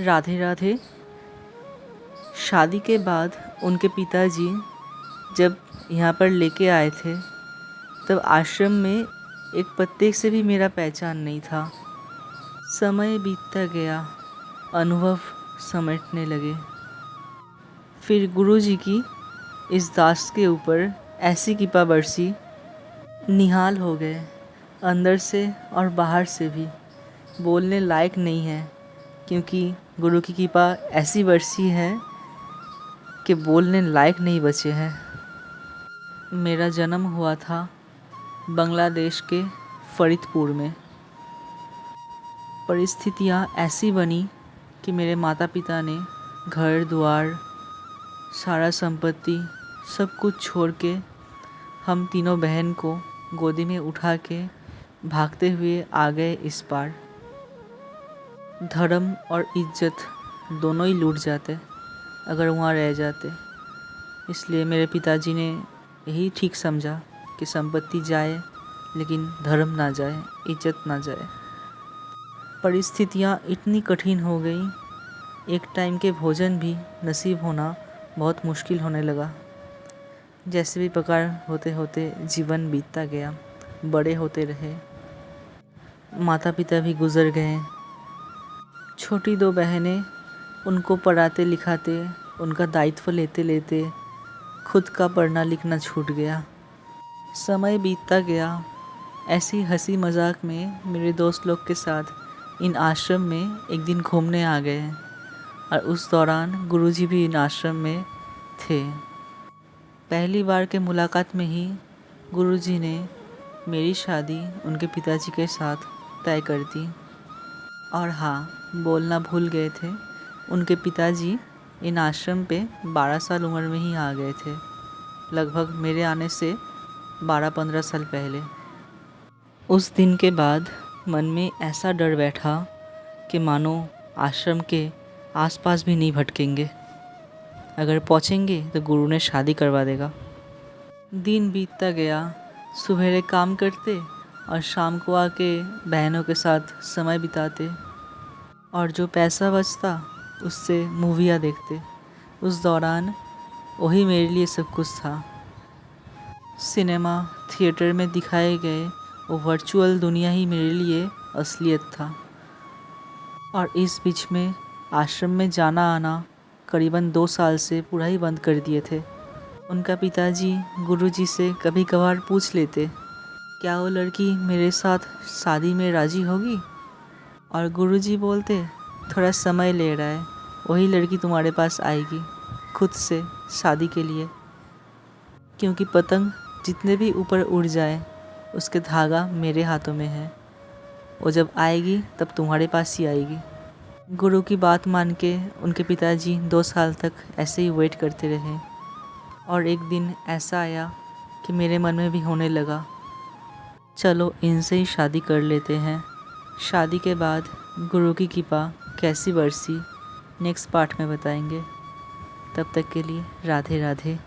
राधे राधे। शादी के बाद उनके पिताजी जब यहाँ पर लेके आए थे तब आश्रम में एक पत्ते से भी मेरा पहचान नहीं था। समय बीतता गया, अनुभव समेटने लगे। फिर गुरुजी की इस दास के ऊपर ऐसी कृपा बरसी, निहाल हो गए अंदर से और बाहर से भी। बोलने लायक नहीं है क्योंकि गुरु की कृपा ऐसी बरसी है कि बोलने लायक नहीं बचे हैं। मेरा जन्म हुआ था बांग्लादेश के फरीदपुर में। परिस्थितियाँ ऐसी बनी कि मेरे माता पिता ने घर द्वार, सारा संपत्ति सब कुछ छोड़ के हम तीनों बहन को गोदी में उठा के भागते हुए आ गए इस पार। धर्म और इज्जत दोनों ही लूट जाते अगर वहाँ रह जाते। इसलिए मेरे पिताजी ने यही ठीक समझा कि संपत्ति जाए लेकिन धर्म ना जाए, इज्जत ना जाए। परिस्थितियाँ इतनी कठिन हो गई, एक टाइम के भोजन भी नसीब होना बहुत मुश्किल होने लगा। जैसे भी प्रकार होते होते जीवन बीतता गया, बड़े होते रहे, माता पिता भी गुज़र गए। छोटी दो बहनें, उनको पढ़ाते लिखाते, उनका दायित्व लेते लेते खुद का पढ़ना लिखना छूट गया। समय बीतता गया। ऐसी हंसी मजाक में मेरे दोस्त लोग के साथ इन आश्रम में एक दिन घूमने आ गए और उस दौरान गुरुजी भी इन आश्रम में थे। पहली बार के मुलाकात में ही गुरुजी ने मेरी शादी उनके पिताजी के साथ तय कर दी। और हाँ, बोलना भूल गए थे, उनके पिताजी इन आश्रम पे 12 साल उम्र में ही आ गए थे, लगभग मेरे आने से 12-15 साल पहले। उस दिन के बाद मन में ऐसा डर बैठा कि मानो आश्रम के आसपास भी नहीं भटकेंगे। अगर पहुँचेंगे तो गुरु ने शादी करवा देगा। दिन बीतता गया, सुबह काम करते और शाम को आके बहनों के साथ समय बिताते और जो पैसा बचता उससे मूवियाँ देखते। उस दौरान वही मेरे लिए सब कुछ था। सिनेमा थिएटर में दिखाए गए वो वर्चुअल दुनिया ही मेरे लिए असलियत था। और इस बीच में आश्रम में जाना आना करीबन 2 साल से पूरा ही बंद कर दिए थे। उनका पिताजी गुरुजी से कभी कभार पूछ लेते, क्या वो लड़की मेरे साथ शादी में राज़ी होगी? और गुरुजी बोलते, थोड़ा समय ले रहा है, वही लड़की तुम्हारे पास आएगी खुद से शादी के लिए। क्योंकि पतंग जितने भी ऊपर उड़ जाए उसके धागा मेरे हाथों में है, वो जब आएगी तब तुम्हारे पास ही आएगी। गुरु की बात मान के उनके पिताजी 2 साल तक ऐसे ही वेट करते रहे। और एक दिन ऐसा आया कि मेरे मन में भी होने लगा, चलो इनसे ही शादी कर लेते हैं। शादी के बाद गुरु की कृपा कैसी बरसी नेक्स्ट पार्ट में बताएंगे। तब तक के लिए राधे राधे।